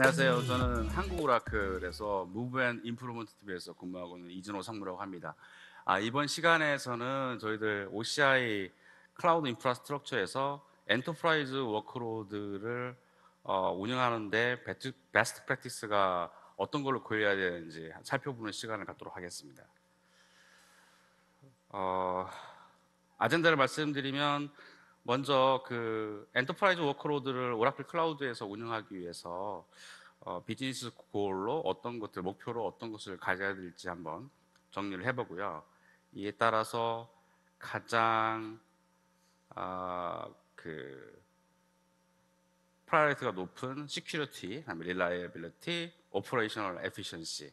안녕하세요. 저는 한국 오라클에서 무브 앤 임프루먼트 팀에서 근무하고 있는 이진호 상무라고 합니다. 이번 시간에서는 저희들 OCI 클라우드 인프라스트럭처에서 엔터프라이즈 워크로드를 운영하는데 베스트 프랙티스가 어떤 걸로 고려해야 되는지 살펴보는 시간을 갖도록 하겠습니다. 아젠다를 말씀드리면 먼저 그 엔터프라이즈 워크로드를 오라클 클라우드에서 운영하기 위해서 비즈니스 골로 어떤 것들, 목표로 어떤 것을 가져야 될지 한번 정리를 해보고요. 이에 따라서 가장 그 프라이어리티가 높은 시큐리티, 릴라이어빌리티, 오퍼레이셔널 에피션시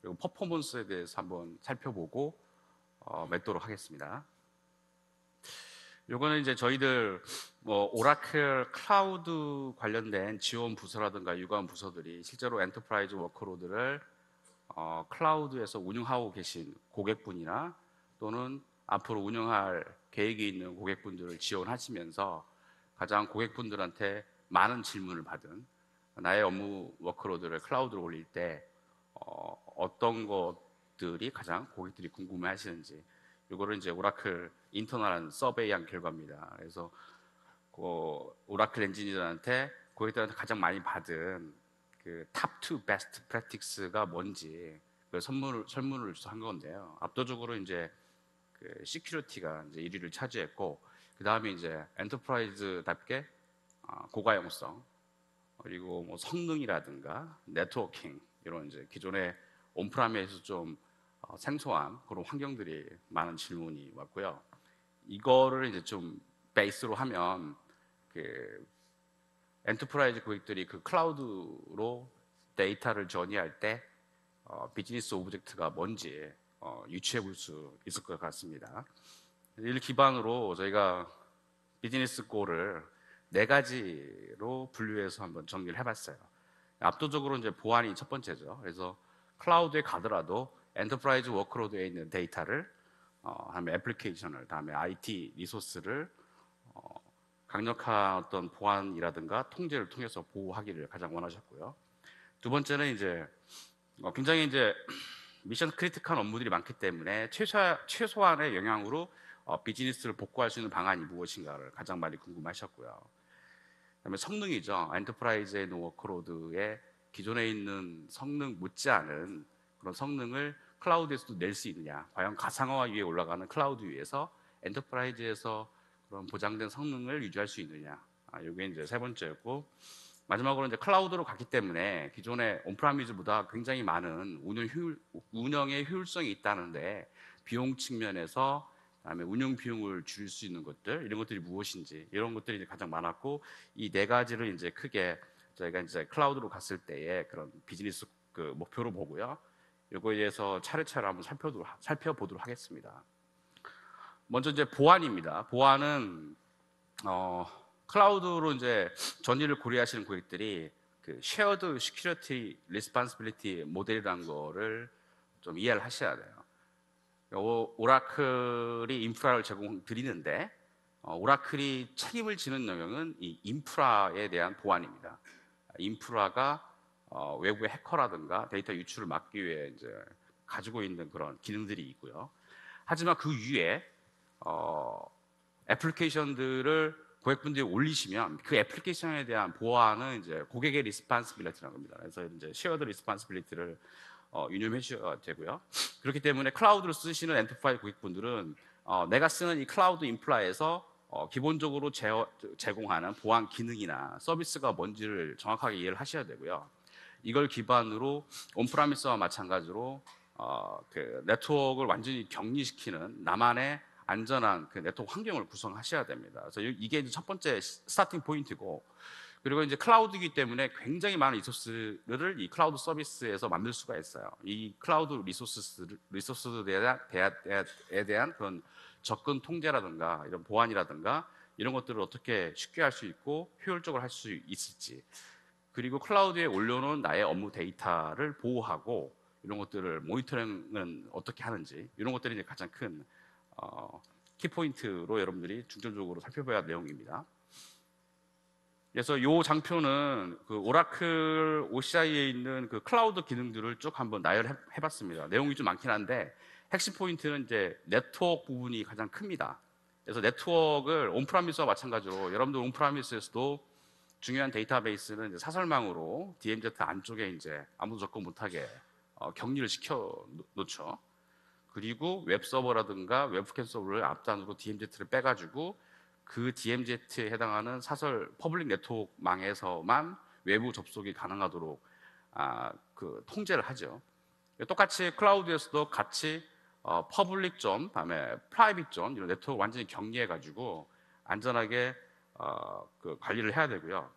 그리고 퍼포먼스에 대해서 한번 살펴보고 맺도록 하겠습니다. 요거는 이제 저희들 오라클 클라우드 관련된 지원 부서라든가 유관 부서들이 실제로 엔터프라이즈 워크로드를 클라우드에서 운영하고 계신 고객분이나 또는 앞으로 운영할 계획이 있는 고객분들을 지원하시면서 가장 고객분들한테 많은 질문을 받은 나의 업무 워크로드를 클라우드로 올릴 때 어떤 것들이 가장 고객들이 궁금해 하시는지 이거를 이제 오라클 인터널한 서베이한 결과입니다. 그래서 오라클 엔지니어들한테 고객들한테 가장 많이 받은 그 탑2 베스트 프랙티스가 뭔지 그 설문을 한 건데요. 압도적으로 이제 그 시큐리티가 이제 1위를 차지했고 그 다음에 이제 엔터프라이즈답게 고가용성 그리고 뭐 성능이라든가 네트워킹 이런 이제 기존의 온프라미에서 좀 생소한 그런 환경들이 많은 질문이 왔고요. 이거를 이제 좀 베이스로 하면 그 엔터프라이즈 고객들이 그 클라우드로 데이터를 전이할 때 비즈니스 오브젝트가 뭔지 유추해 볼 수 있을 것 같습니다. 이를 기반으로 저희가 비즈니스 골을 4가지로 분류해서 한번 정리를 해봤어요. 압도적으로 이제 보안이 첫 번째죠. 그래서 클라우드에 가더라도 엔터프라이즈 워크로드에 있는 데이터를 다음에 애플리케이션을 다음에 IT 리소스를 강력한 어떤 보안이라든가 통제를 통해서 보호하기를 가장 원하셨고요. 두 번째는 이제 굉장히 이제 미션 크리티컬한 업무들이 많기 때문에 최소한의 영향으로 비즈니스를 복구할 수 있는 방안이 무엇인가를 가장 많이 궁금하셨고요. 그다음에 성능이죠. 엔터프라이즈의 워크로드에 기존에 있는 성능 못지않은 그런 성능을 클라우드에서도 낼 수 있느냐. 과연 가상화 위에 올라가는 클라우드 위에서 엔터프라이즈에서 그런 보장된 성능을 유지할 수 있느냐. 이게 이제 세 번째였고 마지막으로 이제 클라우드로 갔기 때문에 기존의 온프라미즈보다 굉장히 많은 운영의 효율성이 있다는데 비용 측면에서 그다음에 운영 비용을 줄일 수 있는 것들 이런 것들이 무엇인지 이런 것들이 이제 가장 많았고 이 4가지를 이제 크게 저희가 이제 클라우드로 갔을 때의 그런 비즈니스 그 목표로 보고요. 이거에 대해서 차례차례 한번 살펴보도록 하겠습니다. 먼저 이제 보안입니다. 보안은 클라우드로 이제 전이를 고려하시는 고객들이 그 쉐어드 시큐리티 리스폰시빌리티 모델이라는 거를 좀 이해를 하셔야 돼요. 오라클이 인프라를 제공드리는데 오라클이 책임을 지는 영역은 이 인프라에 대한 보안입니다. 인프라가 외부의 해커라든가 데이터 유출을 막기 위해 이제 가지고 있는 그런 기능들이 있고요. 하지만 그 위에 애플리케이션들을 고객분들이 올리시면 그 애플리케이션에 대한 보안은 이제 고객의 리스폰시빌리티라는 겁니다. 그래서 이제 쉐어드 리스폰시빌리티를 유념해 주셔야 되고요. 그렇기 때문에 클라우드를 쓰시는 엔터프라이즈 고객분들은 내가 쓰는 이 클라우드 인프라에서 기본적으로 제공하는 보안 기능이나 서비스가 뭔지를 정확하게 이해를 하셔야 되고요. 이걸 기반으로 온프라미스와 마찬가지로 그 네트워크를 완전히 격리시키는 나만의 안전한 그 네트워크 환경을 구성하셔야 됩니다. 그래서 이게 이제 첫 번째 스타팅 포인트고, 그리고 이제 클라우드이기 때문에 굉장히 많은 리소스를 이 클라우드 서비스에서 만들 수가 있어요. 이 클라우드 리소스에 대한 그런 접근 통제라든가 이런 보안이라든가 이런 것들을 어떻게 쉽게 할 수 있고 효율적으로 할 수 있을지, 그리고 클라우드에 올려놓은 나의 업무 데이터를 보호하고 이런 것들을 모니터링은 어떻게 하는지 이런 것들이 이제 가장 큰 키포인트로 여러분들이 중점적으로 살펴봐야 할 내용입니다. 그래서 이 장표는 그 오라클 OCI에 있는 그 클라우드 기능들을 쭉 한번 나열해 봤습니다. 내용이 좀 많긴 한데 핵심 포인트는 이제 네트워크 부분이 가장 큽니다. 그래서 네트워크를 온프라미스와 마찬가지로 여러분들 온프라미스에서도 중요한 데이터베이스는 이제 사설망으로 DMZ 안쪽에 이제 아무도 접근 못하게 격리를 시켜 놓죠. 그리고 웹 서버라든가 웹캠 서버를 앞단으로 DMZ를 빼가지고 그 DMZ에 해당하는 사설 퍼블릭 네트워크망에서만 외부 접속이 가능하도록 그 통제를 하죠. 똑같이 클라우드에서도 같이 퍼블릭 존, 다음에 프라이빗 존 이런 네트워크 완전히 격리해가지고 안전하게 그 관리를 해야 되고요.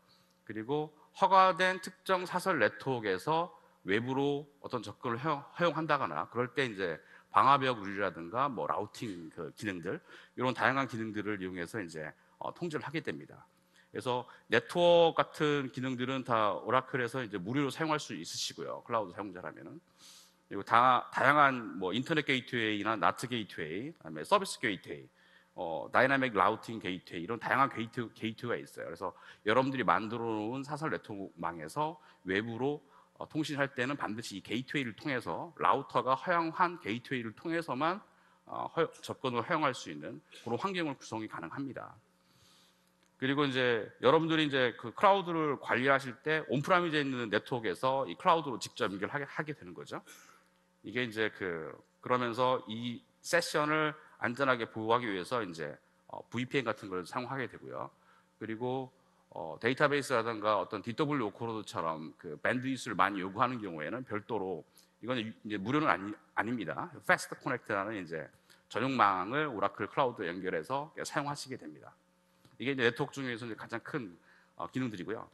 그리고 허가된 특정 사설 네트워크에서 외부로 어떤 접근을 허용한다거나 그럴 때 이제 방화벽 룰이라든가 뭐 라우팅 그 기능들 이런 다양한 기능들을 이용해서 이제 통제를 하게 됩니다. 그래서 네트워크 같은 기능들은 다 오라클에서 이제 무료로 사용할 수 있으시고요. 클라우드 사용자라면은. 그리고 다양한 뭐 인터넷 게이트웨이나 나트 게이트웨이, 그다음에 서비스 게이트웨이, 다이나믹 라우팅 게이트웨이 이런 다양한 게이트웨이가 있어요. 그래서 여러분들이 만들어 놓은 사설 네트워크망에서 외부로 통신할 때는 반드시 이 게이트웨이를 통해서 라우터가 허용한 게이트웨이를 통해서만 접근을 허용할 수 있는 그런 환경을 구성이 가능합니다. 그리고 이제 여러분들이 이제 그 클라우드를 관리하실 때 온프라미즈에 있는 네트워크에서 이 클라우드로 직접 연결하게 되는 거죠. 이게 이제 그러면서 이 세션을 안전하게 보호하기 위해서 이제 VPN 같은 걸 사용하게 되고요. 그리고 데이터베이스라든가 어떤 DW 오코로드처럼 그 밴드위스를 많이 요구하는 경우에는 별도로 이거는 이제 무료는 아닙니다. 패스트 커넥트라는 이제 전용망을 오라클 클라우드에 연결해서 사용하시게 됩니다. 이게 이제 네트워크 중에서 이제 가장 큰 기능들이고요.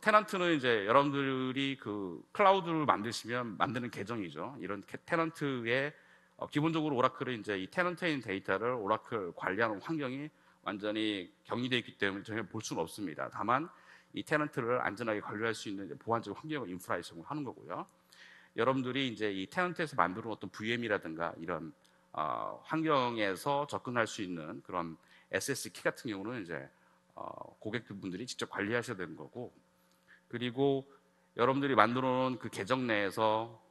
테넌트는 이제 여러분들이 그 클라우드를 만드시면 만드는 계정이죠. 이런 테넌트의 기본적으로 오라클은 이제 이 테넌트에 있는 데이터를 오라클 관리하는 환경이 완전히 격리되어 있기 때문에 전혀 볼 수는 없습니다. 다만 이 테넌트를 안전하게 관리할 수 있는 보안적 환경을 인프라에 제공하는 거고요. 여러분들이 이제 이 테넌트에서 만드는 어떤 VM이라든가 이런 환경에서 접근할 수 있는 그런 SS 키 같은 경우는 이제 고객분들이 직접 관리하셔야 되는 거고, 그리고 여러분들이 만들어 놓은 그 계정 내에서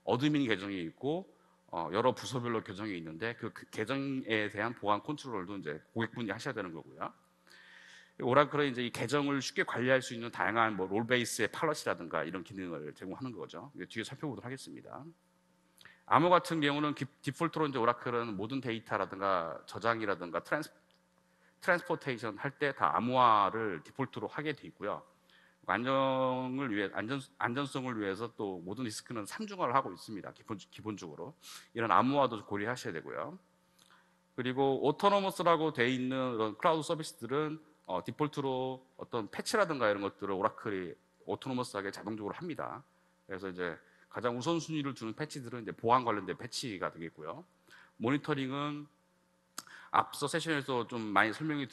어드민 계정이 있고 여러 부서별로 계정이 있는데 그 계정에 대한 보안 컨트롤도 이제 고객분이 하셔야 되는 거고요. 오라클은 이제 이 계정을 쉽게 관리할 수 있는 다양한 뭐 롤베이스의 팔럿이라든가 이런 기능을 제공하는 거죠. 뒤에 살펴보도록 하겠습니다. 암호 같은 경우는 디폴트로 이제 오라클은 모든 데이터라든가 저장이라든가 트랜스포테이션 할 때 다 암호화를 디폴트로 하게 돼 있고요. 안전성을 위해서 또 모든 디스크는 삼중화를 하고 있습니다. 기본적으로 이런 암호화도 고려하셔야 되고요. 그리고 오토노머스라고 돼 있는 그런 클라우드 서비스들은 디폴트로 어떤 패치라든가 이런 것들을 오라클이 오토노머스하게 자동적으로 합니다. 그래서 이제 가장 우선순위를 두는 패치들은 이제 보안 관련된 패치가 되겠고요. 모니터링은 앞서 세션에서 좀 많이 설명이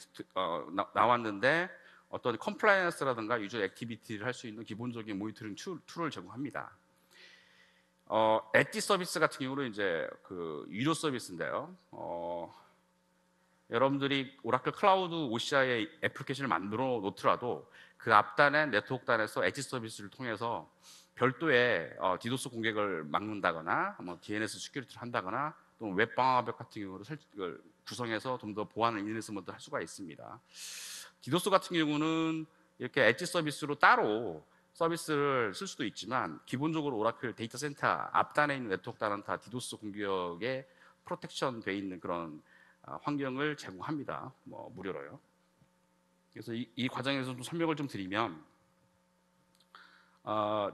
나왔는데 어떤 컴플라이언스라든가 유저 액티비티를 할 수 있는 기본적인 모니터링 툴을 제공합니다. 엣지 서비스 같은 경우는 이제 그 유료 서비스인데요. 여러분들이 오라클 클라우드 OCI 애플리케이션을 만들어 놓더라도 그 앞단의 네트워크 단에서 엣지 서비스를 통해서 별도의 디도스 공격을 막는다거나 뭐 DNS 시큐리티를 한다거나 또는 웹 방화벽 같은 경우를 구성해서 좀 더 보안을 인해서할 수가 있습니다. 디도스 같은 경우는 이렇게 엣지 서비스로 따로 서비스를 쓸 수도 있지만 기본적으로 오라클 데이터 센터 앞단에 있는 네트워크 단은 다 디도스 공격에 프로텍션 돼 있는 그런 환경을 제공합니다. 뭐 무료로요. 그래서 이 과정에서 좀 설명을 좀 드리면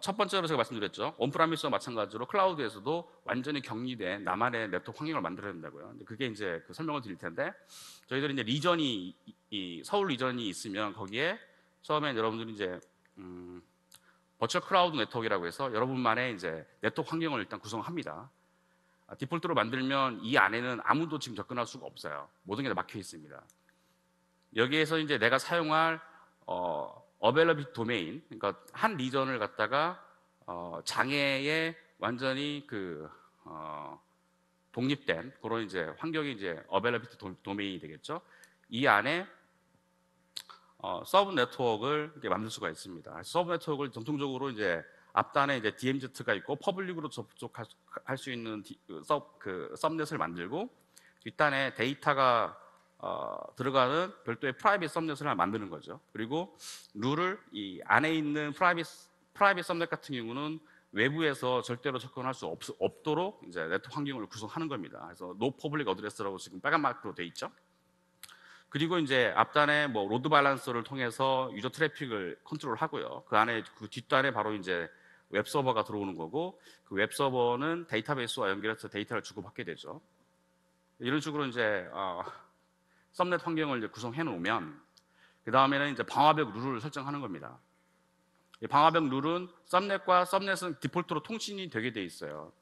첫 번째로 제가 말씀드렸죠. 온프라미스와 마찬가지로 클라우드에서도 완전히 격리된 나만의 네트워크 환경을 만들어야 된다고요. 그게 이제 그 설명을 드릴 텐데 저희들이 이제 리전이 서울 리전이 있으면 거기에 처음에 여러분들이 이제 버추얼 클라우드 네트워크라고 해서 여러분만의 이제 네트워크 환경을 일단 구성합니다. 디폴트로 만들면 이 안에는 아무도 지금 접근할 수가 없어요. 모든 게 다 막혀 있습니다. 여기에서 이제 내가 사용할 availability domain, 그러니까 한 리전을 갖다가 장애에 완전히 독립된 그런 이제 환경이 이제 availability 도메인이 되겠죠. 이 안에 서브 네트워크를 이렇게 만들 수가 있습니다. 서브 네트워크를 전통적으로 이제 앞단에 이제 DMZ가 있고 퍼블릭으로 접속할 수 있는 서브넷을 만들고 뒷단에 데이터가 들어가는 별도의 프라이빗 서브넷을 하나 만드는 거죠. 그리고 룰을 이 안에 있는 프라이빗 서브넷 같은 경우는 외부에서 절대로 접근할 수 없도록 이제 네트워크 환경을 구성하는 겁니다. 그래서 no public address라고 지금 빨간 마크로 돼 있죠. 그리고 이제 앞단에 뭐 로드 밸런서를 통해서 유저 트래픽을 컨트롤하고요. 그 안에 그 뒷단에 바로 이제 웹 서버가 들어오는 거고 그 웹 서버는 데이터베이스와 연결해서 데이터를 주고받게 되죠. 이런 식으로 이제 썸넷 환경을 이제 구성해 놓으면 그 다음에는 이제 방화벽 룰을 설정하는 겁니다. 이 방화벽 룰은 썸넷과 썸넷은 디폴트로 통신이 되게 돼 있어요.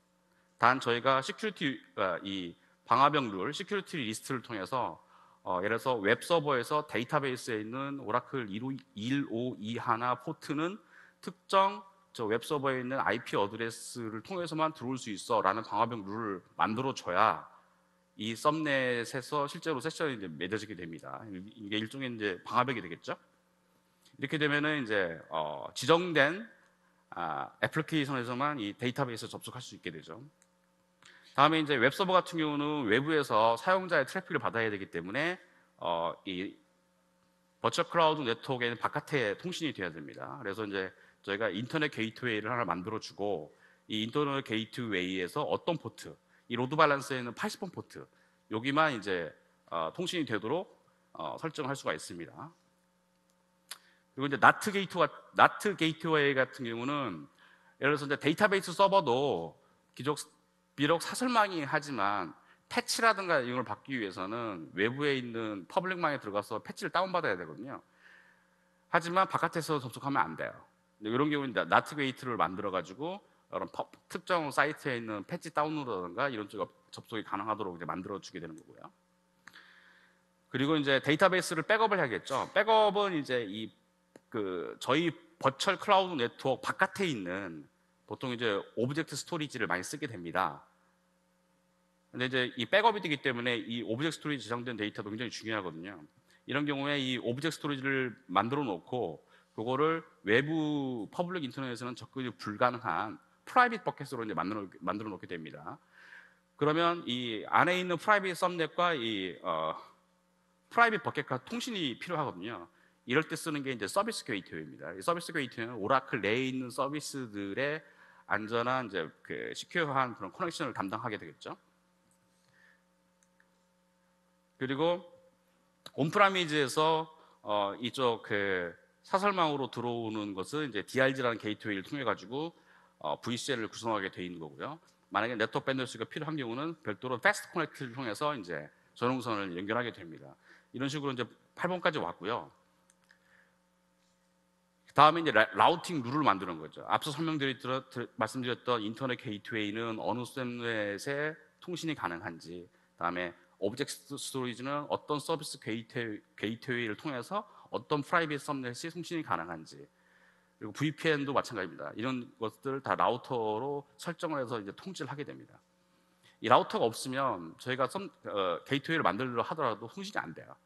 단 저희가 이 방화벽 룰, 시큐리티 리스트를 통해서 예를 들어서 웹 서버에서 데이터베이스에 있는 오라클 1521 포트는 특정 웹 서버에 있는 IP 어드레스를 통해서만 들어올 수 있어라는 방화벽 룰을 만들어 줘야 이 썸넷에서 실제로 세션이 이제 맺어지게 됩니다. 이게 일종의 이제 방화벽이 되겠죠. 이렇게 되면은 이제 지정된 애플리케이션에서만 이 데이터베이스에 접속할 수 있게 되죠. 다음에 이제 웹서버 같은 경우는 외부에서 사용자의 트래픽을 받아야 되기 때문에 이 버추얼 클라우드 네트워크에는 바깥에 통신이 돼야 됩니다. 그래서 이제 저희가 인터넷 게이트웨이를 하나 만들어주고 이 인터넷 게이트웨이에서 어떤 포트, 이 로드 밸런스에 있는 80번 포트 여기만 이제 통신이 되도록 설정할 수가 있습니다. 그리고 이제 나트 게이트웨이 같은 경우는 예를 들어서 이제 데이터베이스 서버도 비록 사설망이 하지만 패치라든가 이런 걸 받기 위해서는 외부에 있는 퍼블릭망에 들어가서 패치를 다운받아야 되거든요. 하지만 바깥에서 접속하면 안 돼요. 이런 경우는 나트 게이트를 만들어 가지고 이런 특정 사이트에 있는 패치 다운로드라든가 이런 쪽 접속이 가능하도록 이제 만들어 주게 되는 거고요. 그리고 이제 데이터베이스를 백업을 해야겠죠. 백업은 이제 저희 버추얼 클라우드 네트워크 바깥에 있는 보통 이제 오브젝트 스토리지를 많이 쓰게 됩니다. 근데 이제 이 백업이 되기 때문에 이 오브젝트 스토리지 저장된 데이터도 굉장히 중요하거든요. 이런 경우에 이 오브젝트 스토리지를 만들어 놓고 그거를 외부 퍼블릭 인터넷에서는 접근이 불가능한 프라이빗 버켓으로 이제 만들어 놓게 됩니다. 그러면 이 안에 있는 프라이빗 썸넷과 이 프라이빗 버켓과 통신이 필요하거든요. 이럴 때 쓰는 게 이제 서비스 게이트웨이입니다. 이 서비스 게이트웨이는 오라클 내에 있는 서비스들의 안전한 이제 그 시큐어한 그런 커넥션을 담당하게 되겠죠. 그리고 온프라미즈에서 이쪽 그 사설망으로 들어오는 것은 이제 DRG라는 게이트웨이를 통해 가지고 VCL을 구성하게 돼 있는 거고요. 만약에 네트워크 밴드위스가 필요한 경우는 별도로 패스트 커넥트를 통해서 이제 전용선을 연결하게 됩니다. 이런 식으로 이제 8번까지 왔고요. 다음에 이제 라우팅 룰을 만드는 거죠. 앞서 말씀드렸던 인터넷 게이트웨이는 어느 썸넷에 통신이 가능한지, 다음에 오브젝트 스토리지는 어떤 서비스 게이트웨이를 통해서 어떤 프라이빗 썸넷이 통신이 가능한지, 그리고 VPN도 마찬가지입니다. 이런 것들을 다 라우터로 설정을 해서 이제 통지를 하게 됩니다. 이 라우터가 없으면 저희가 게이트웨이를 만들려 하더라도 통신이 안 돼요.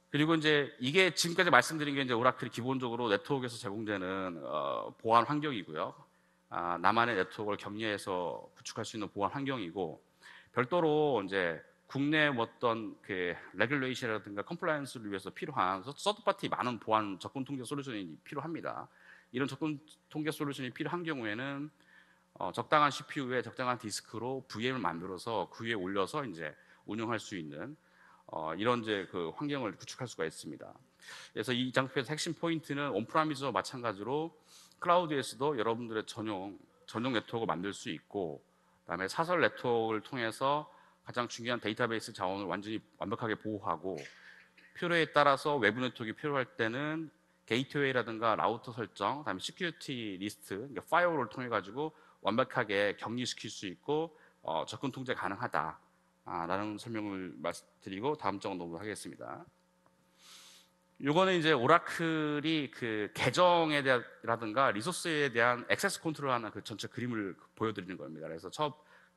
그리고 이제 이게 지금까지 말씀드린 게 이제 오라클이 기본적으로 네트워크에서 제공되는 보안 환경이고요. 나만의 네트워크를 격리해서 구축할 수 있는 보안 환경이고, 별도로 이제 국내 어떤 그 레귤레이션이라든가 컴플라이언스를 위해서 필요한 서드파티 많은 보안 접근 통제 솔루션이 필요합니다. 이런 접근 통제 솔루션이 필요한 경우에는 적당한 CPU에 적당한 디스크로 VM을 만들어서 그 위에 올려서 이제 운영할 수 있는 이런 이제 그 환경을 구축할 수가 있습니다. 그래서 이 장표에서 핵심 포인트는 온프라미즈와 마찬가지로 클라우드에서도 여러분들의 전용 네트워크를 만들 수 있고, 그다음에 사설 네트워크를 통해서 가장 중요한 데이터베이스 자원을 완벽하게 보호하고, 필요에 따라서 외부 네트워크가 필요할 때는 게이트웨이라든가 라우터 설정, 그다음에 시큐리티 리스트, 그러니까 파이어월을 통해 가지고 완벽하게 격리시킬 수 있고 접근 통제 가능하다. 라는 설명을 드리고 다음 장 넘어가겠습니다. 요거는 이제 오라클이 그 계정에 대한라든가 리소스에 대한 액세스 컨트롤하는 그 전체 그림을 보여드리는 겁니다. 그래서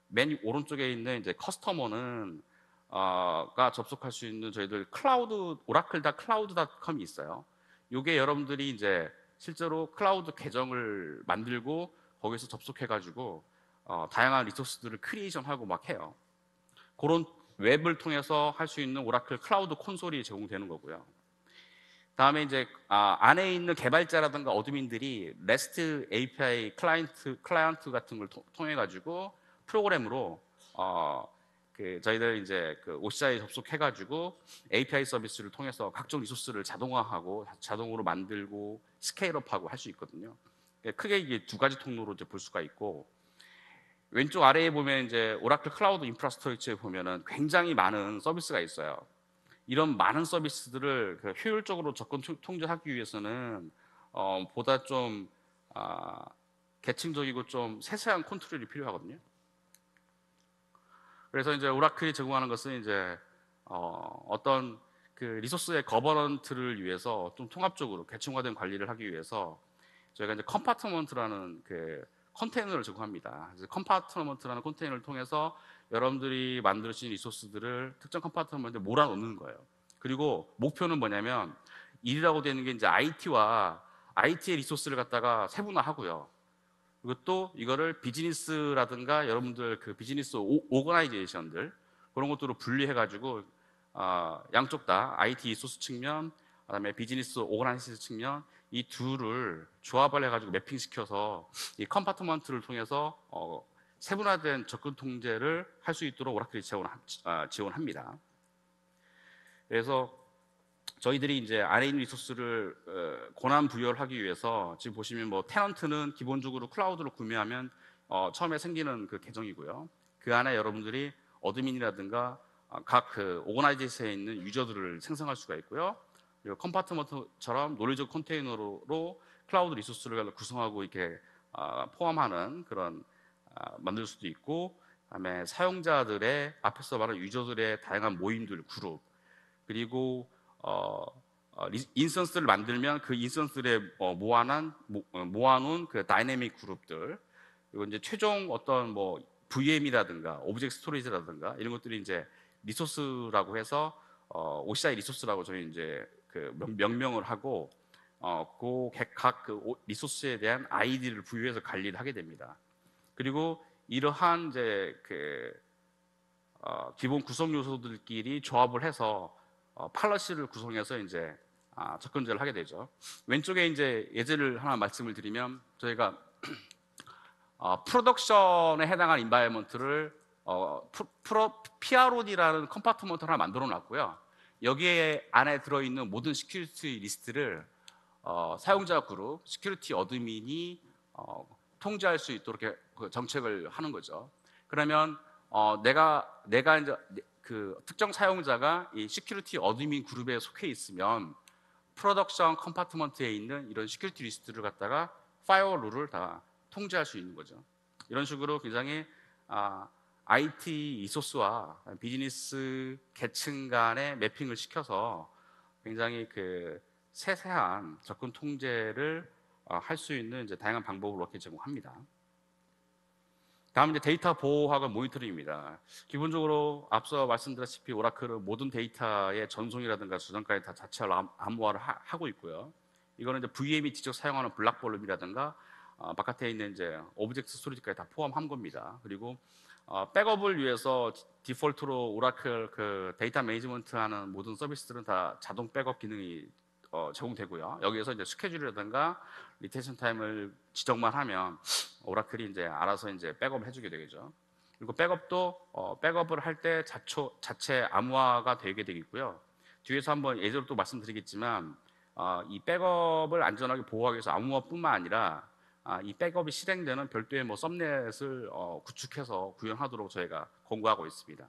맨 오른쪽에 있는 이제 커스터머는 가 접속할 수 있는 저희들 클라우드 오라클.cloud.com이 있어요. 이게 여러분들이 이제 실제로 클라우드 계정을 만들고 거기서 접속해가지고 다양한 리소스들을 크리에이션하고 막 해요. 그런 웹을 통해서 할 수 있는 오라클 클라우드 콘솔이 제공되는 거고요. 다음에 이제 안에 있는 개발자라든가 어드민들이 REST API 클라이언트 같은 걸 통해 가지고 프로그램으로 저희들 이제 그 OCI에 접속해 가지고 API 서비스를 통해서 각종 리소스를 자동화하고 자동으로 만들고 스케일업하고 할 수 있거든요. 크게 이게 두 가지 통로로 이제 볼 수가 있고, 왼쪽 아래에 보면 이제 오라클 클라우드 인프라스트럭처에 보면은 굉장히 많은 서비스가 있어요. 이런 많은 서비스들을 효율적으로 접근 통제하기 위해서는 보다 좀 계층적이고 좀 세세한 컨트롤이 필요하거든요. 그래서 이제 오라클이 제공하는 것은 이제 어떤 그 리소스의 거버넌트를 위해서 좀 통합적으로 계층화된 관리를 하기 위해서 저희가 이제 컴파트먼트라는 그 컨테이너를 제공합니다. 그래서 컴파트먼트라는 컨테이너를 통해서 여러분들이 만드신 리소스들을 특정 컴파트먼트에 몰아넣는 거예요. 그리고 목표는 뭐냐면, 일이라고 되는 게 이제 IT의 리소스를 갖다가 세분화하고요. 그리고 또 이거를 비즈니스라든가 여러분들 그 비즈니스 오거나이제이션들 그런 것들로 분리해가지고 양쪽 다 IT 리소스 측면, 그다음에 비즈니스 오거나이제이션 측면 이 둘을 조합을 해가지고 매핑시켜서 이 컴파트먼트를 통해서 세분화된 접근 통제를 할 수 있도록 오라클이 지원합니다. 그래서 저희들이 이제 안에 있는 리소스를 권한 부여를 하기 위해서 지금 보시면 뭐 테넌트는 기본적으로 클라우드로 구매하면 처음에 생기는 그 계정이고요. 그 안에 여러분들이 어드민이라든가 각 그 오거나이제이션에 있는 유저들을 생성할 수가 있고요. 그리고 컴파트먼트처럼 논리적 컨테이너로 클라우드 리소스를 구성하고 이렇게 포함하는 그런 만들 수도 있고, 그다음에 사용자들의 앞에서 말한 유저들의 다양한 모임들 그룹, 그리고 인스턴스를 만들면 그 인스턴스를 모아놓은 그 다이내믹 그룹들, 그리고 이제 최종 어떤 뭐 VM이라든가 오브젝트 스토리지라든가 이런 것들이 이제 리소스라고 해서 OCI 리소스라고 저희 이제 그 명명을 하고 각 리소스에 대한 아이디를 부여해서 관리를 하게 됩니다. 그리고 이러한 이제 기본 구성 요소들끼리 조합을 해서 팔러시를 구성해서 이제 접근제를 하게 되죠. 왼쪽에 이제 예제를 하나 말씀을 드리면, 저희가 프로덕션에 해당한 인바이먼트를 PROD라는 컴파트먼트를 하나 만들어 놨고요. 여기에 안에 들어있는 모든 시큐리티 리스트를 사용자 그룹, 시큐리티 어드민이 통제할 수 있도록 이렇게 그 정책을 하는 거죠. 그러면 내가 이제 그 특정 사용자가 이 시큐리티 어드민 그룹에 속해 있으면 프로덕션 컴파트먼트에 있는 이런 시큐리티 리스트를 갖다가 파이어월 룰을 다 통제할 수 있는 거죠. 이런 식으로 굉장히 IT 리소스와 비즈니스 계층 간의 매핑을 시켜서 굉장히 그 세세한 접근 통제를 할 수 있는 이제 다양한 방법을 이렇게 제공합니다. 다음 이제 데이터 보호하고 모니터링입니다. 기본적으로 앞서 말씀드렸다시피 오라클은 모든 데이터의 전송이라든가 저장까지 다 자체로 암호화를 하고 있고요. 이거는 이제 VM이 직접 사용하는 블락볼륨이라든가 바깥에 있는 이제 오브젝트 스토리지까지 다 포함한 겁니다. 그리고 백업을 위해서 디폴트로 오라클 그 데이터 매니지먼트하는 모든 서비스들은 다 자동 백업 기능이 제공되고요. 여기에서 이제 스케줄이라든가 리텐션 타임을 지정만 하면 오라클이 이제 알아서 이제 백업을 해주게 되겠죠. 그리고 백업도 백업을 할 때 자체 암호화가 되게 되겠고요. 뒤에서 한번 예제로 또 말씀드리겠지만 이 백업을 안전하게 보호하기 위해서 암호화뿐만 아니라 이 백업이 실행되는 별도의 뭐 섭넷을 구축해서 구현하도록 저희가 권고하고 있습니다.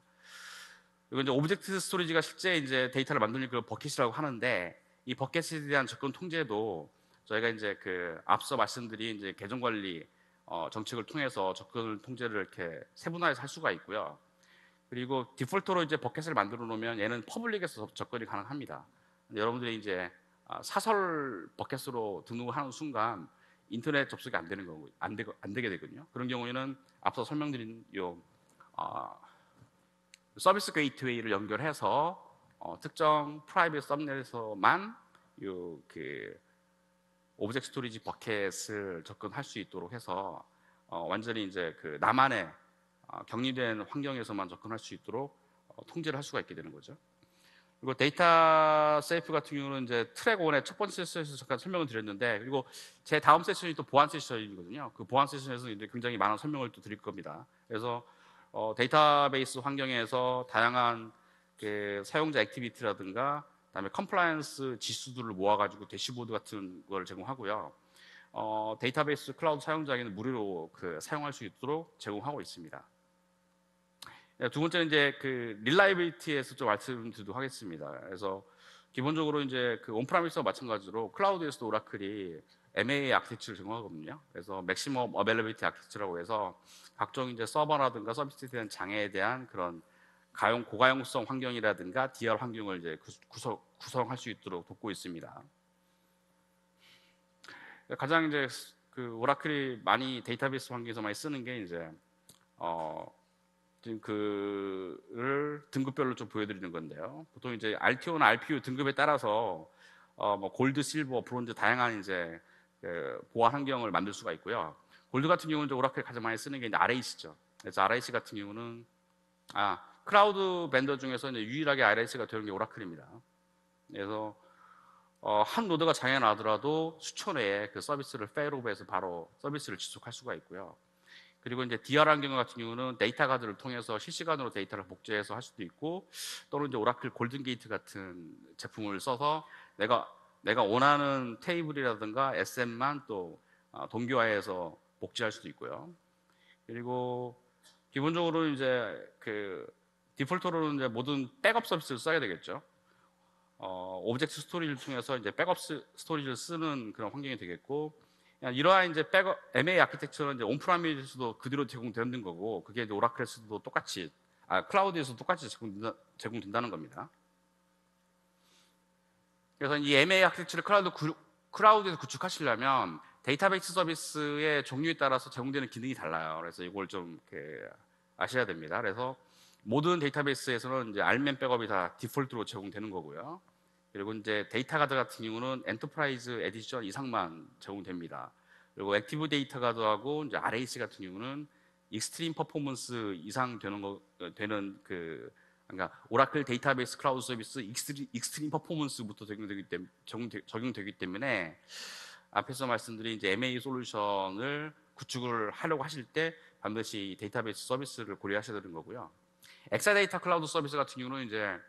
그리고 이제 오브젝트 스토리지가 실제 이제 데이터를 만드는 그 버킷이라고 하는데, 이 버킷에 대한 접근 통제도 저희가 이제 그 앞서 말씀드린 이제 계정 관리 정책을 통해서 접근 통제를 이렇게 세분화해서 할 수가 있고요. 그리고 디폴트로 이제 버킷을 만들어 놓으면 얘는 퍼블릭에서 접근이 가능합니다. 여러분들이 이제 사설 버킷으로 등록을 하는 순간 인터넷 접속이 안 되는 경우 안 되게 되거든요. 그런 경우에는 앞서 설명드린 요 서비스 게이트웨이를 연결해서 특정 프라이빗 썸넷에서만 그 오브젝트 스토리지 버켓을 접근할 수 있도록 해서 완전히 이제 그 나만의 격리된 환경에서만 접근할 수 있도록 통제를 할 수가 있게 되는 거죠. 그리고 데이터 세이프 같은 경우는 이제 트랙 1의 첫 번째 세션에서 잠깐 설명을 드렸는데, 그리고 제 다음 세션이 또 보안 세션이거든요. 그 보안 세션에서 이제 굉장히 많은 설명을 또 드릴 겁니다. 그래서 데이터베이스 환경에서 다양한 그 사용자 액티비티라든가 그다음에 컴플라이언스 지수들을 모아가지고 대시보드 같은 걸 제공하고요. 데이터베이스 클라우드 사용자에게는 무료로 사용할 수 있도록 제공하고 있습니다. 두 번째는 이제 그 릴라이빌리티에서 좀 말씀드리도록 하겠습니다. 그래서 기본적으로 이제 그 온프라미스와 마찬가지로 클라우드에서도 오라클이 MAA 아키텍처를 제공하거든요. 그래서 맥시멈 어베일러빌리티 아키텍처라고 해서 각종 이제 서버라든가 서비스에 대한 장애에 대한 그런 고가용성 환경이라든가 DR 환경을 이제 구성할 수 있도록 돕고 있습니다. 가장 이제 그 오라클이 많이 데이터베이스 환경에서 많이 쓰는 게 이제 지금 그를 등급별로 좀 보여드리는 건데요. 보통 이제 RTO나 RPU 등급에 따라서 뭐 골드, 실버, 브론즈 다양한 이제 보안 환경을 만들 수가 있고요. 골드 같은 경우는 오라클이 가장 많이 쓰는 게 이제 RAC죠. 그래서 RAC 같은 경우는 클라우드 벤더 중에서 이제 유일하게 RAC가 되는 게 오라클입니다. 그래서 한 노드가 장애 나더라도 수초 내에 그 서비스를 페일오버해서 바로 서비스를 지속할 수가 있고요. 그리고 이제 DR 환경 같은 경우는 데이터 가드를 통해서 실시간으로 데이터를 복제해서 할 수도 있고, 또는 이제 오라클 골든 게이트 같은 제품을 써서 내가 원하는 테이블이라든가 SM만 또 동기화해서 복제할 수도 있고요. 그리고 기본적으로 이제 그 디폴트로는 이제 모든 백업 서비스를 써야 되겠죠. 오브젝트 스토리를 통해서 이제 백업 스토리를 쓰는 그런 환경이 되겠고, 이러한 이제 백업 MA 아키텍처는 이제 온프라미스도 그대로 제공되는 거고, 그게 이제 오라클에서도 똑같이 클라우드에서도 똑같이 제공된다는 겁니다. 그래서 이 MA 아키텍처를 클라우드에서 구축하시려면 데이터베이스 서비스의 종류에 따라서 제공되는 기능이 달라요. 그래서 이걸 좀 아셔야 됩니다. 그래서 모든 데이터베이스에서는 이제 알맨 백업이 다 디폴트로 제공되는 거고요. 그리고 이제 데이터 가드 같은 경우는 엔터프라이즈 에디션 이상만 제공됩니다. 그리고 액티브 데이터 가드하고 이제 RAC 같은 경우는 익스트림 퍼포먼스 이상 되는 그러니까 오라클 데이터베이스 클라우드 서비스 익스트림 퍼포먼스부터 적용되기 때문에 앞에서 말씀드린 이제 MA 솔루션을 구축을 하려고 하실 때 반드시 데이터베이스 서비스를 고려하셔야 되는 거고요. 엑사데이터 클라우드 서비스 같은 경우는 이제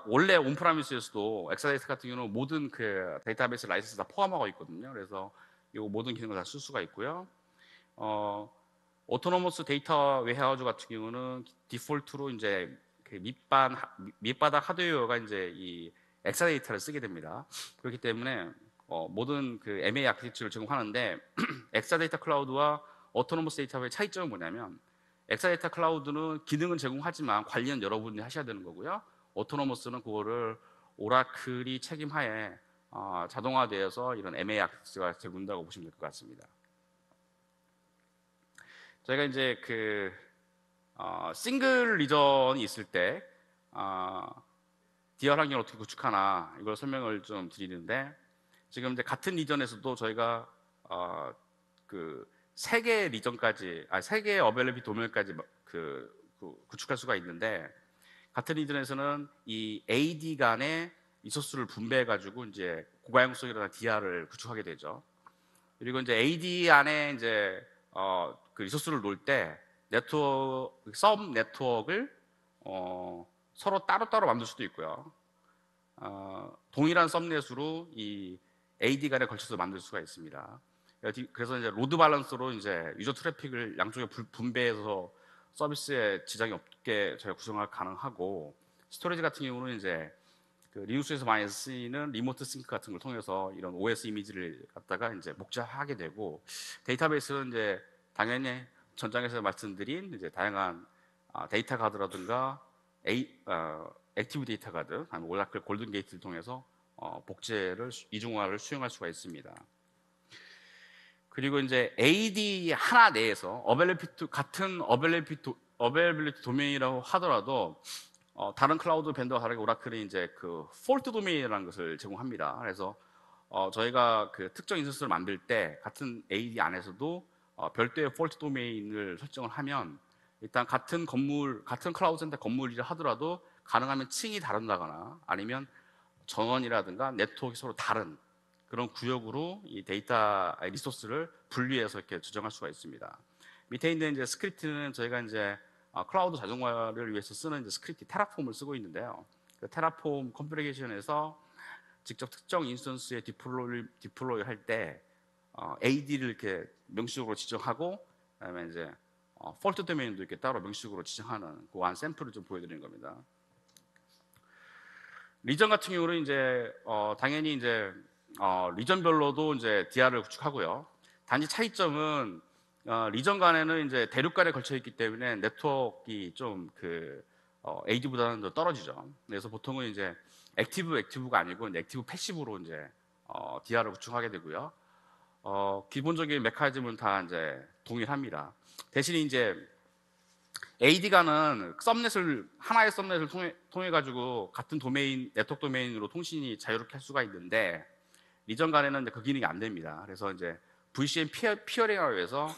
원래 온프라미스에서도 엑사데이터 같은 경우는 모든 그 데이터베이스 라이센스 다 포함하고 있거든요. 그래서 이 모든 기능을 다 쓸 수가 있고요. 오토노머스 데이터 웨어하우스 같은 경우는 디폴트로 이제 그 밑바닥 하드웨어가 이제 이 엑사데이터를 쓰게 됩니다. 그렇기 때문에 모든 그 MA 아키텍처를 제공하는데 엑사데이터 클라우드와 오토노머스 데이터의 차이점은 뭐냐면, 엑사데이터 클라우드는 기능은 제공하지만 관리는 여러분이 하셔야 되는 거고요. 오토노머스는 그거를 오라클이 책임하에 자동화되어서 이런 MA 아키텍처가 제공된다고 보시면 될 것 같습니다. 저희가 이제 그 싱글 리전이 있을 때 DR 환경을 어떻게 구축하나 이걸 설명을 좀 드리는데, 지금 이제 같은 리전에서도 저희가 그 3개 리전까지, 3개의 어벨레비 도면까지 구축할 수가 있는데, 같은 리전에서는 이 AD 간의 리소스를 분배해 가지고 이제 고가용성이라는 DR을 구축하게 되죠. 그리고 이제 AD 안에 이제 그 리소스를 놓을 때 썸 네트워크를 서로 따로따로 만들 수도 있고요. 동일한 썸넷으로 이 AD 간에 걸쳐서 만들 수가 있습니다. 그래서 이제 로드 밸런스로 이제 유저 트래픽을 양쪽에 분배해서 서비스에 지장이 없게 저희가 구성할 가능하고, 스토리지 같은 경우는 이제 그 리눅스에서 많이 쓰이는 리모트 싱크 같은 걸 통해서 이런 OS 이미지를 갖다가 이제 복제하게 되고, 데이터베이스는 이제 당연히 전장에서 말씀드린 이제 다양한 데이터 가드라든가 액티브 데이터 가드, 아니면 오라클 골든 게이트를 통해서 복제를 이중화를 수행할 수가 있습니다. 그리고 이제 AD 하나 내에서 같은 어베일빌리티 도메인이라고 하더라도 다른 클라우드 벤더와 다르게 오라클이 이제 그 폴트 도메인이라는 것을 제공합니다. 그래서 저희가 그 특정 인스턴스를 만들 때 같은 AD 안에서도 별도의 폴트 도메인을 설정을 하면 일단 같은 건물, 같은 클라우드 센터 건물이라 하더라도 가능하면 층이 다른다거나 아니면 전원이라든가 네트워크가 서로 다른 그런 구역으로 이 데이터 리소스를 분리해서 이렇게 조정할 수가 있습니다. 밑에 있는 이제 스크립트는 저희가 이제 클라우드 자동화를 위해서 쓰는 이제 스크립트 테라폼을 쓰고 있는데요. 그 테라폼 컴퓨레이션에서 직접 특정 인스턴스에 디플로이 할 때 AD를 이렇게 명시적으로 지정하고 그다음에 이제 폴트 도메인도 이렇게 따로 명시적으로 지정하는 그 한 샘플을 좀 보여드리는 겁니다. 리전 같은 경우는 이제 당연히 이제 리전별로도 이제 DR을 구축하고요. 단지 차이점은 리전 간에는 이제 대륙 간에 걸쳐 있기 때문에 네트워크가 좀 그 AD보다는 더 떨어지죠. 그래서 보통은 이제 액티브가 아니고 액티브 패시브로 이제 DR을 구축하게 되고요. 기본적인 메커니즘은 다 이제 동일합니다. 대신 이제 AD가는 하나의 썸넷을 통해 가지고 같은 도메인 네트워크 도메인으로 통신이 자유롭게 할 수가 있는데 리전 간에는 그 기능이 안 됩니다. 그래서 이제 VCN 피어링을 위해서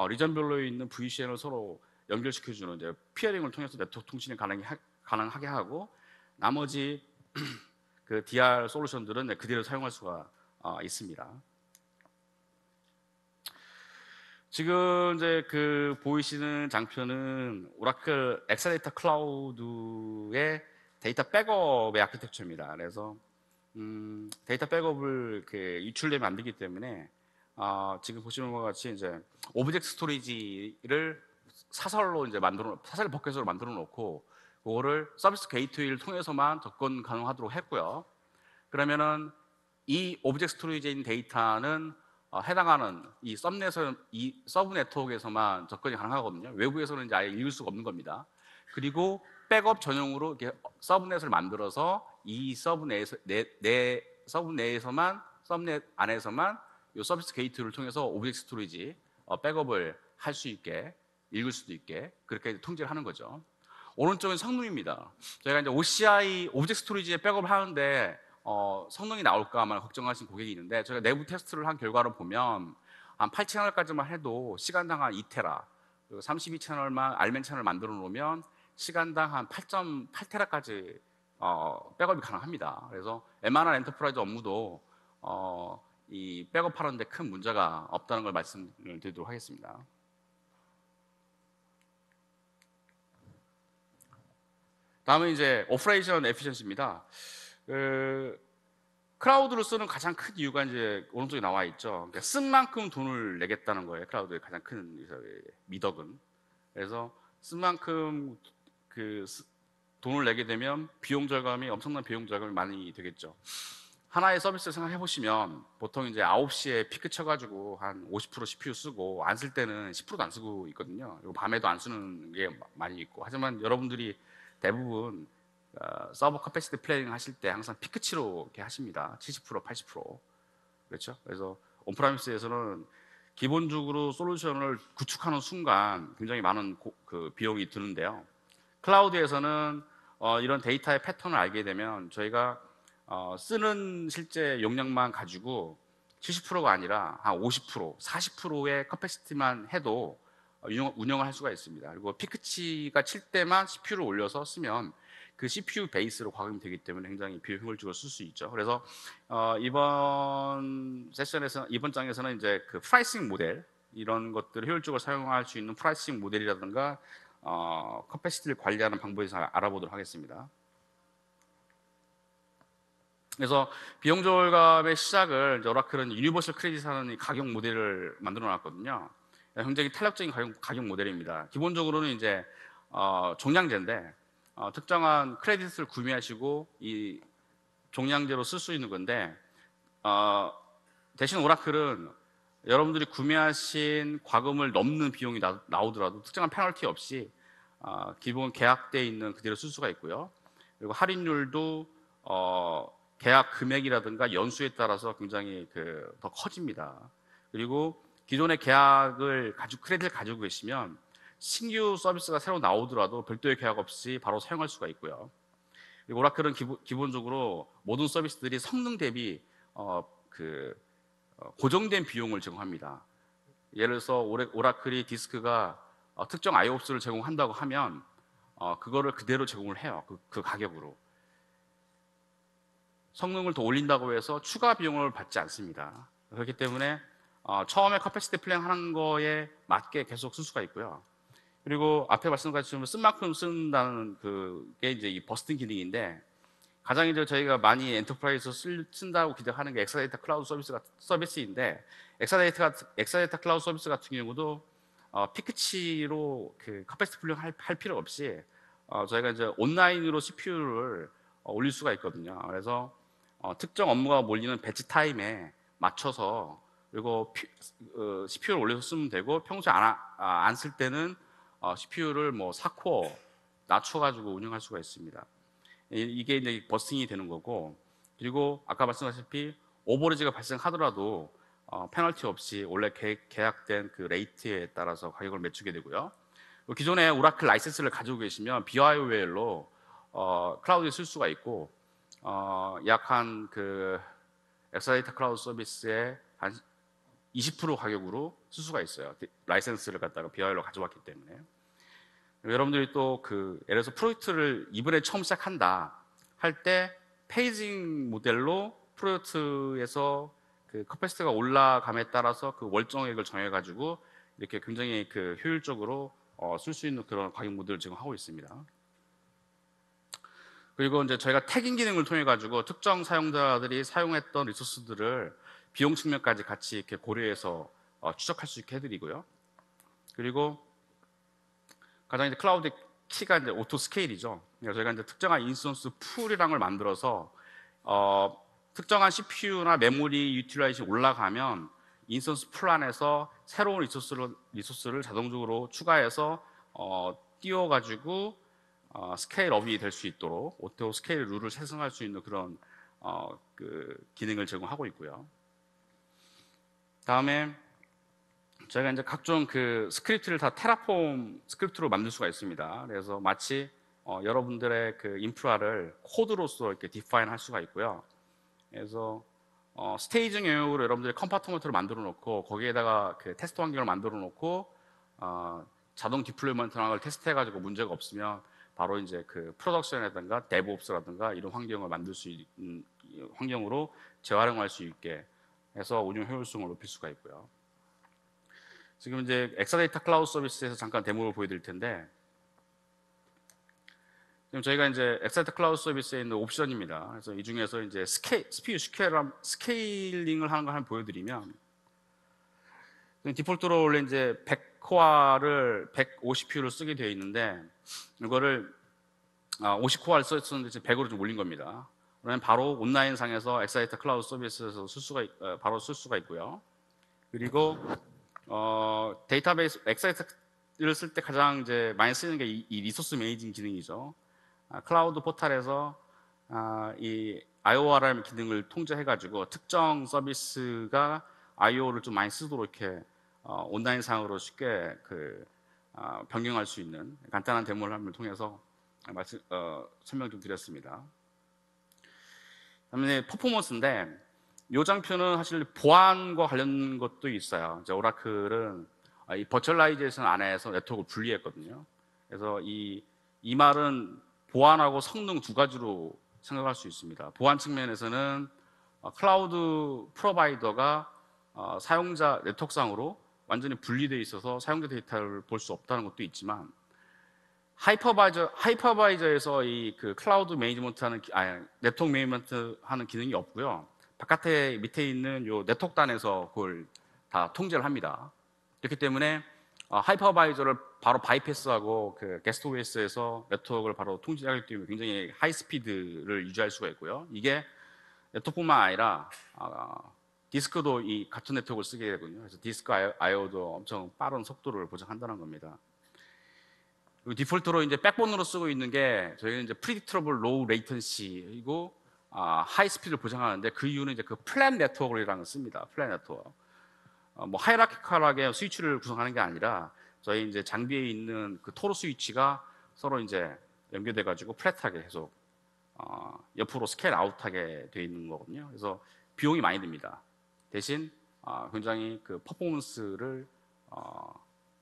리전별로 있는 VCN을 서로 연결시켜주는 이제 피어링을 통해서 네트워크 통신이 가능하게 하고 나머지 그 DR 솔루션들은 그대로 사용할 수가 있습니다. 지금 이제 그 보이시는 장표는 오라클 엑사데이터 클라우드의 데이터 백업의 아키텍처입니다. 그래서 데이터 백업을 이렇게 유출되면 안 되기 때문에 지금 보시는 것 같이 이제 오브젝트 스토리지를 사설 버켓으로 만들어 놓고 그거를 서비스 게이트웨이를 통해서만 접근 가능하도록 했고요. 그러면은 이 오브젝트 스토리지에 있는 데이터는 해당하는 이 서브 네트워크에서만 접근이 가능하거든요. 외부에서는 이제 아예 읽을 수가 없는 겁니다. 그리고 백업 전용으로 이렇게 서브넷을 만들어서 이 서브넷 안에서만 이 서비스 게이트를 통해서 오브젝트 스토리지 백업을 할 수 있게 읽을 수도 있게 그렇게 통제를 하는 거죠. 오른쪽은 성능입니다. 저희가 이제 OCI 오브젝트 스토리지에 백업을 하는데 성능이 나올까 아마 걱정하시는 고객이 있는데 저희가 내부 테스트를 한 결과를 보면 한 8채널까지만 해도 시간당 한 2테라 그리고 32채널만 알멘 채널 만들어 놓으면 시간당 한 8.8테라까지 백업이 가능합니다. 그래서 웬만한 엔터프라이즈 업무도 이 백업하는데 큰 문제가 없다는 걸 말씀을 드리도록 하겠습니다. 다음은 이제 오퍼레이션 에피션시입니다. 클라우드를 쓰는 가장 큰 이유가 이제 오른쪽에 나와 있죠. 그러니까 쓴 만큼 돈을 내겠다는 거예요. 클라우드의 가장 큰 미덕은. 그래서 쓴 만큼 돈을 내게 되면 엄청난 비용 절감이 많이 되겠죠. 하나의 서비스를 생각해 보시면 보통 이제 9시에 피크 쳐가지고 한 50% CPU 쓰고 안 쓸 때는 10%도 안 쓰고 있거든요. 그리고 밤에도 안 쓰는 게 많이 있고. 하지만 여러분들이 대부분 서버 커패시티 플래닝 하실 때 항상 피크치로 이렇게 하십니다. 70%, 80%. 그렇죠? 그래서 온프라미스에서는 기본적으로 솔루션을 구축하는 순간 굉장히 많은 그 비용이 드는데요. 클라우드에서는 이런 데이터의 패턴을 알게 되면 저희가 쓰는 실제 용량만 가지고 70%가 아니라 한 50%, 40%의 커패시티만 해도 운영을 할 수가 있습니다. 그리고 피크치가 칠 때만 CPU를 올려서 쓰면 그 CPU 베이스로 과금이 되기 때문에 굉장히 비효율적으로 쓸 수 있죠. 그래서 이번 장에서는 이제 그 프라이싱 모델 이런 것들을 효율적으로 사용할 수 있는 프라이싱 모델이라든가 커패시티를 관리하는 방법에 대해서 알아보도록 하겠습니다. 그래서 비용 절감의 시작을 오라클은 유니버설 크레딧이라는 가격 모델을 만들어 놨거든요. 굉장히 탄력적인 가격 모델입니다. 기본적으로는 이제 종량제인데 특정한 크레딧을 구매하시고 이 종량제로 쓸 수 있는 건데 대신 오라클은 여러분들이 구매하신 과금을 넘는 비용이 나오더라도 특정한 페널티 없이 기본 계약되어 있는 그대로 쓸 수가 있고요. 그리고 할인율도 계약 금액이라든가 연수에 따라서 굉장히 더 커집니다. 그리고 기존의 크레딧을 가지고 계시면 신규 서비스가 새로 나오더라도 별도의 계약 없이 바로 사용할 수가 있고요. 그리고 오라클은 기본적으로 모든 서비스들이 성능 대비 고정된 비용을 제공합니다. 예를 들어서 오라클이 디스크가 특정 IOPS를 제공한다고 하면 그거를 그대로 제공을 해요. 그 가격으로. 성능을 더 올린다고 해서 추가 비용을 받지 않습니다. 그렇기 때문에 처음에 커패시티 플랜 하는 거에 맞게 계속 쓸 수가 있고요. 그리고 앞에 말씀드렸지만 쓴 만큼 쓴다는 그게 이제 이 버스팅 기능인데, 가장 이제 저희가 많이 엔터프라이즈에서 쓴다고 기대하는 게 엑사데이터 클라우드 서비스인데, 엑사데이터 클라우드 서비스 같은 경우도 피크치로 그 커패시티 플랜 할 필요 없이 저희가 이제 온라인으로 CPU를 올릴 수가 있거든요. 그래서 특정 업무가 몰리는 배치 타임에 맞춰서, 그리고 CPU를 올려서 쓰면 되고, 평소에 안 쓸 때는 CPU를 뭐 4코어 낮춰가지고 운영할 수가 있습니다. 이게 이제 버스팅이 되는 거고, 그리고 아까 말씀하셨다시피 오버리지가 발생하더라도 페널티 없이 원래 계약된 그 레이트에 따라서 가격을 매추게 되고요. 기존에 오라클 라이센스를 가지고 계시면 BIOWL로 클라우드에 쓸 수가 있고, 약 한 그 엑사데이터 클라우드 서비스의 한 20% 가격으로 쓸 수가 있어요. 라이센스를 갖다가 BIOWL로 가져왔기 때문에. 여러분들이 또 예를 들어서 프로젝트를 이번에 처음 시작한다 할 때 페이징 모델로 프로젝트에서 그 커패시티가 올라감에 따라서 그 월정액을 정해가지고 이렇게 굉장히 효율적으로 쓸 수 있는 그런 가격 모델을 지금 하고 있습니다. 그리고 이제 저희가 태깅 기능을 통해 가지고 특정 사용자들이 사용했던 리소스들을 비용 측면까지 같이 이렇게 고려해서 추적할 수 있게 해드리고요. 그리고 가장 이제 클라우드 키가 이제 오토 스케일이죠. 저희가 이제 특정한 인스턴스 풀이라는 걸 만들어서 특정한 CPU나 메모리 유틸라이제이션이 올라가면 인스턴스 풀 안에서 새로운 리소스를 자동적으로 추가해서 띄워가지고 스케일업이 될 수 있도록 오토 스케일 룰을 생성할 수 있는 그런 기능을 제공하고 있고요. 다음에 저희가 이제 각종 스크립트를 다 테라폼 스크립트로 만들 수가 있습니다. 그래서 마치 여러분들의 인프라를 코드로서 이렇게 디파인 할 수가 있고요. 그래서 스테이징 영역으로 여러분들이 컴파트먼트를 만들어 놓고 거기에다가 테스트 환경을 만들어 놓고 자동 디플로이먼트라는 걸 테스트해 가지고 문제가 없으면 바로 이제 프로덕션이라든가 데브옵스라든가 이런 환경을 만들 수 있는 환경으로 재활용할 수 있게 해서 운영 효율성을 높일 수가 있고요. 지금 이제 엑사데이터 클라우드 서비스에서 잠깐 데모를 보여드릴 텐데, 지금 저희가 이제 엑사데이터 클라우드 서비스에 있는 옵션입니다. 그래서 이 중에서 이제 CPU 스케일링을 하는 걸 한번 보여드리면, 디폴트로 원래 이제 100코어를 150Q를 쓰게 되어 있는데, 이거를 50코어를 썼는데 이제 100으로 좀 올린 겁니다. 그러면 바로 온라인상에서 엑사데이터 클라우드 서비스에서 바로 쓸 수가 있고요. 그리고 데이터베이스 엑사데이터를 쓸 때 가장 이제 많이 쓰는 게 이 리소스 매니징 기능이죠. 클라우드 포탈에서 이 IORM 기능을 통제해가지고 특정 서비스가 IO를 좀 많이 쓰도록 이렇게 온라인상으로 쉽게 변경할 수 있는 간단한 데모를 한번 통해서 설명 좀 드렸습니다. 그다음에 퍼포먼스인데, 이 장표는 사실 보안과 관련 것도 있어요. 이제 오라클은 이 버추얼라이제이션 안에서 네트워크를 분리했거든요. 그래서 이 말은 보안하고 성능 두 가지로 생각할 수 있습니다. 보안 측면에서는 클라우드 프로바이더가 사용자 네트워크상으로 완전히 분리되어 있어서 사용자 데이터를 볼 수 없다는 것도 있지만, 하이퍼바이저에서 이 클라우드 매니지먼트 네트워크 매니지먼트 하는 기능이 없고요. 바깥에 밑에 있는 요 네트워크단에서 그걸 다 통제를 합니다. 그렇기 때문에 하이퍼바이저를 바로 바이패스하고 게스트 OS에서 네트워크를 바로 통제하기 때문에 굉장히 하이 스피드를 유지할 수가 있고요. 이게 네트워크뿐만 아니라 디스크도 이 같은 네트워크를 쓰게 되거든요. 그래서 디스크 IO도 엄청 빠른 속도를 보장한다는 겁니다. 그리고 디폴트로 이제 백본으로 쓰고 있는 게 저희는 이제 predictable low latency이고 하이 스피드를 보장하는데, 그 이유는 이제 플랜 네트워크라는 걸 씁니다. 플랜 네트워크. 뭐 하이라키컬하게 스위치를 구성하는 게 아니라 저희 이제 장비에 있는 그 토로 스위치가 서로 이제 연결돼 가지고 플랫하게 계속 옆으로 스케일 아웃하게 되어 있는 거거든요. 그래서 비용이 많이 듭니다. 대신 굉장히 그 퍼포먼스를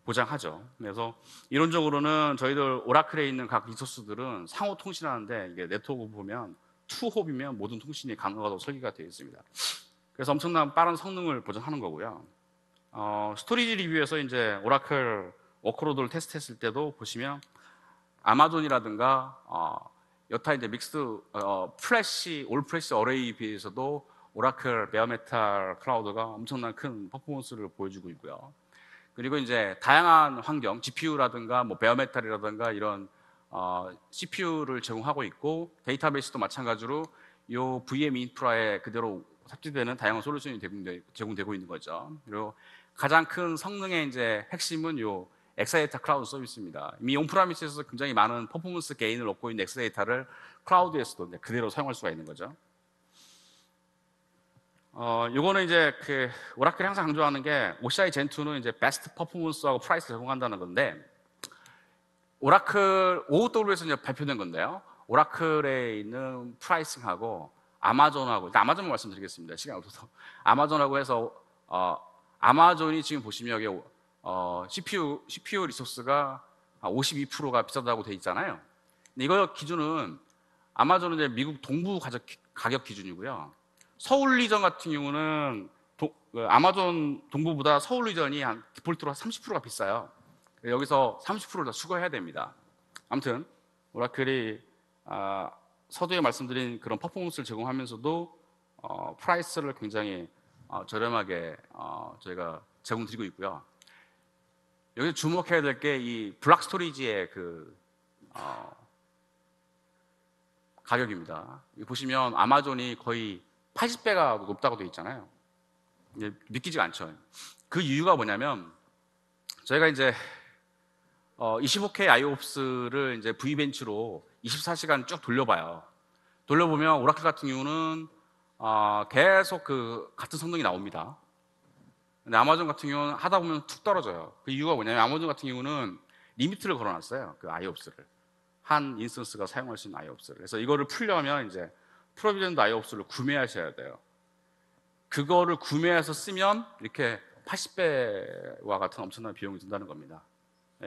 보장하죠. 그래서 이론적으로는 저희들 오라클에 있는 각 리소스들은 상호 통신하는데 이게 네트워크 보면 투홉이면 모든 통신이 가능하다고 설계가 되어 있습니다. 그래서 엄청난 빠른 성능을 보장하는 거고요. 스토리지 리뷰에서 이제 오라클 워크로드를 테스트했을 때도 보시면 아마존이라든가 여타 이제 믹스 플래시 올 플래시 어레이에 비해서도 오라클 베어메탈 클라우드가 엄청난 큰 퍼포먼스를 보여주고 있고요. 그리고 이제 다양한 환경, GPU라든가 뭐 베어메탈이라든가 이런 CPU를 제공하고 있고 데이터베이스도 마찬가지로 이 VM 인프라에 그대로 삽입되는 다양한 솔루션이 제공되고 있는 거죠. 그리고 가장 큰 성능의 이제 핵심은 요 엑사데이터 클라우드 서비스입니다. 이미 온프라미스에서 굉장히 많은 퍼포먼스 게인을 얻고 있는 엑사데이터를 클라우드에서도 그대로 사용할 수가 있는 거죠. 요거는 이제 그 오라클이 항상 강조하는 게 OCI Gen2는 이제 베스트 퍼포먼스하고 프라이스 제공한다는 건데 오라클 OOW에서 이제 발표된 건데요. 오라클에 있는 프라이싱하고 아마존하고 일단 아마존 말씀드리겠습니다. 시간 없어서 아마존하고 해서 아마존이 지금 보시면 여기 CPU 리소스가 52%가 비싸다고 돼 있잖아요. 근데 이거 기준은 아마존은 이제 미국 동부 가격 기준이고요. 서울 리전 같은 경우는 아마존 동부보다 서울 리전이 한 디폴트로 30%가 비싸요. 여기서 30%를 더 추가해야 됩니다. 아무튼 오라클이 서두에 말씀드린 그런 퍼포먼스를 제공하면서도 프라이스를 굉장히 저렴하게 저희가 제공드리고 있고요. 여기 주목해야 될 게 이 블락 스토리지의 그 가격입니다. 보시면 아마존이 거의 80배가 높다고 되어 있잖아요. 믿기지가 않죠. 그 이유가 뭐냐면 저희가 이제 25K IOPS를 이제 V벤치로 24시간 쭉 돌려봐요. 돌려보면 오라클 같은 경우는 계속 그 같은 성능이 나옵니다. 근데 아마존 같은 경우는 하다 보면 툭 떨어져요. 그 이유가 뭐냐면 아마존 같은 경우는 리미트를 걸어놨어요. 그 IOPS를 한 인스턴스가 사용할 수 있는 IOPS를. 그래서 이거를 풀려면 이제 프로비전드 IOPS를 구매하셔야 돼요. 그거를 구매해서 쓰면 이렇게 80배와 같은 엄청난 비용이 든다는 겁니다.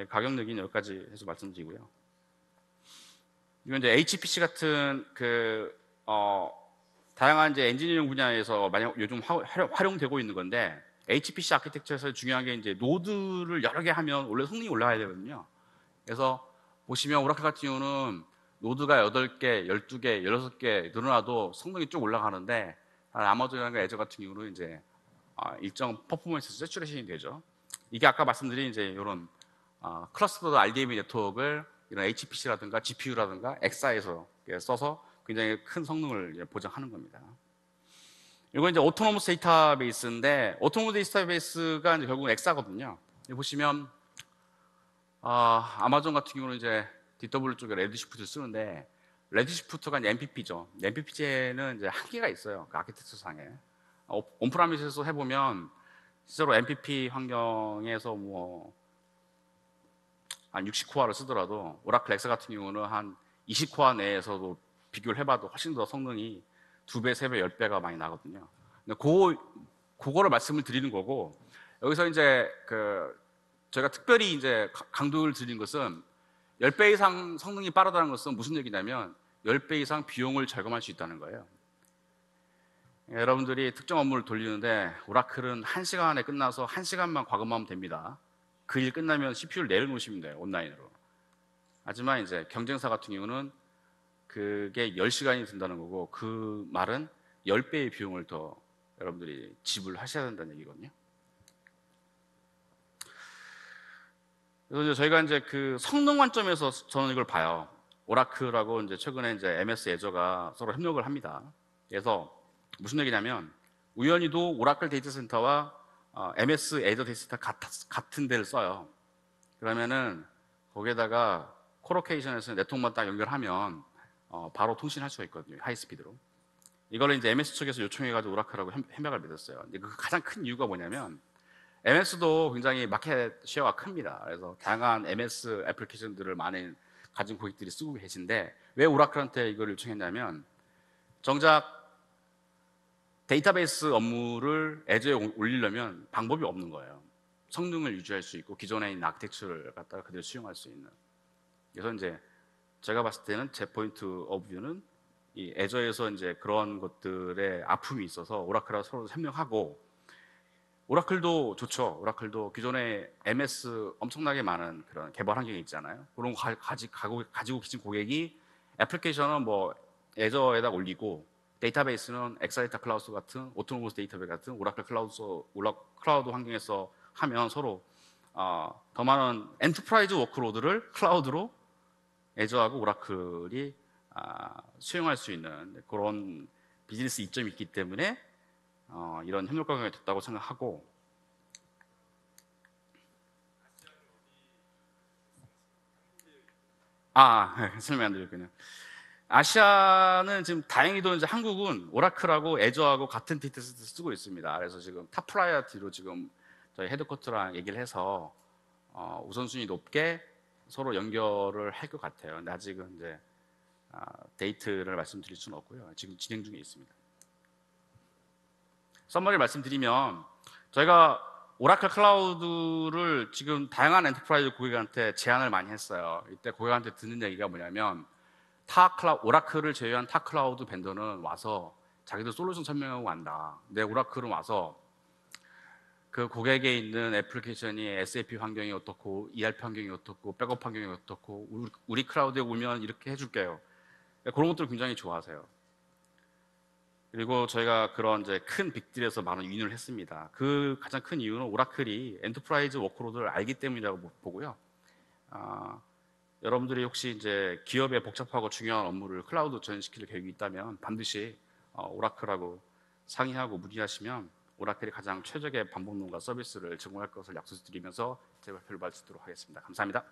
가격 얘기는 여기까지 해서 말씀드리고요. 이건 이제 HPC 같은 다양한 이제 엔지니어링 분야에서 만약 요즘 활용되고 있는 건데 HPC 아키텍처에서 중요한 게 이제 노드를 여러 개 하면 원래 성능이 올라가야 되거든요. 그래서 보시면 오라클 같은 경우는 노드가 8개, 12개, 16개 늘어나도 성능이 쭉 올라가는데 아마존이나 애저 같은 경우는 이제 일정 퍼포먼스에서 세츄레이션이 되죠. 이게 아까 말씀드린 이제 이런 클러스터드 RDMA 네트워크를 이런 HPC라든가 GPU라든가 엑사에서 써서 굉장히 큰 성능을 보장하는 겁니다. 이건 이제 오토노머스 데이터베이스인데 오토노머스 데이터베이스가 이제 결국은 엑사거든요. 여기 보시면 아마존 같은 경우는 이제 DW 쪽에 레드시프트를 쓰는데 레드시프트가 이제 MPP죠. MPP제는 이제 한계가 있어요. 그 아키텍처 상에. 온프라미스에서 해보면 실제로 MPP 환경에서 뭐 한 60코어를 쓰더라도 오라클 엑사 같은 경우는 한 20코어 내에서도 비교를 해봐도 훨씬 더 성능이 2배, 3배, 10배가 많이 나거든요. 근데 그거를 말씀을 드리는 거고 여기서 이제 저희가 특별히 이제 강조를 드린 것은 10배 이상 성능이 빠르다는 것은 무슨 얘기냐면 10배 이상 비용을 절감할 수 있다는 거예요. 여러분들이 특정 업무를 돌리는데 오라클은 1시간에 끝나서 1시간만 과금하면 됩니다. 그 일 끝나면 CPU를 내려놓으시면 돼요. 온라인으로. 하지만 이제 경쟁사 같은 경우는 그게 10시간이 든다는 거고 그 말은 10배의 비용을 더 여러분들이 지불하셔야 된다는 얘기거든요. 그래서 이제 저희가 이제 그 성능 관점에서 저는 이걸 봐요. 오라클하고 이제 최근에 이제 MS 애저가 서로 협력을 합니다. 그래서 무슨 얘기냐면 우연히도 오라클 데이터 센터와 MS 애저 데이터 센터 같은 데를 써요. 그러면은 거기에다가 코로케이션에서 네트워크만 딱 연결하면 바로 통신할 수가 있거든요. 하이스피드로. 이걸 이제 MS 측에서 요청해가지고 오라클하고 협약을 맺었어요. 근데 그 가장 큰 이유가 뭐냐면 MS도 굉장히 마켓 쉐어가 큽니다. 그래서 다양한 MS 애플리케이션들을 많이 가진 고객들이 쓰고 계신데 왜 오라클한테 이걸 요청했냐면 정작 데이터베이스 업무를 애저에 올리려면 방법이 없는 거예요. 성능을 유지할 수 있고 기존에 있는 아키텍처를 갖다가 그대로 수용할 수 있는. 그래서 이제 제가 봤을 때는 제 포인트 오브 뷰는 이 애저에서 이제 그런 것들의 아픔이 있어서 오라클하고 서로 설명하고 오라클도 좋죠. 오라클도 기존에 MS 엄청나게 많은 그런 개발 환경이 있잖아요. 그런 거 가지고 계신 고객이 애플리케이션은 뭐 애저에다 올리고 데이터베이스는 엑사이타 클라우드 같은 오토노머스 데이터베이스 같은 오라클 클라우드 환경에서 하면 서로 더 많은 엔터프라이즈 워크로드를 클라우드로 애저하고 오라클이 수용할 수 있는 그런 비즈니스 이점이 있기 때문에 이런 협력 관계가 됐다고 생각하고 설명 안 드렸군요. 아시아는 지금 다행히도 이제 한국은 오라클하고 애저하고 같은 데이터셋을 쓰고 있습니다. 그래서 지금 탑 프라이어티로 지금 저희 헤드쿼터랑 얘기를 해서 우선순위 높게 서로 연결을 할 것 같아요. 근데 아직은 이제 데이트를 말씀드릴 수는 없고요. 지금 진행 중에 있습니다. 썸머리 말씀드리면 저희가 오라클 클라우드를 지금 다양한 엔터프라이즈 고객한테 제안을 많이 했어요. 이때 고객한테 듣는 얘기가 뭐냐면 오라클을 제외한 타 클라우드 벤더는 와서 자기들 솔루션 설명하고 간다. 근데 오라클은 와서 그 고객에 있는 애플리케이션이 SAP 환경이 어떻고 ERP 환경이 어떻고 백업 환경이 어떻고 우리 클라우드에 오면 이렇게 해줄게요. 그런 것들을 굉장히 좋아하세요. 그리고 저희가 그런 이제 큰 빅딜에서 많은 윈을 했습니다. 그 가장 큰 이유는 오라클이 엔터프라이즈 워크로드를 알기 때문이라고 보고요. 여러분들이 혹시 이제 기업의 복잡하고 중요한 업무를 클라우드 전환시킬 계획이 있다면 반드시 오라클하고 상의하고 문의하시면 오라클이 가장 최적의 방법론과 서비스를 제공할 것을 약속드리면서 제 발표를 마치도록 하겠습니다. 감사합니다.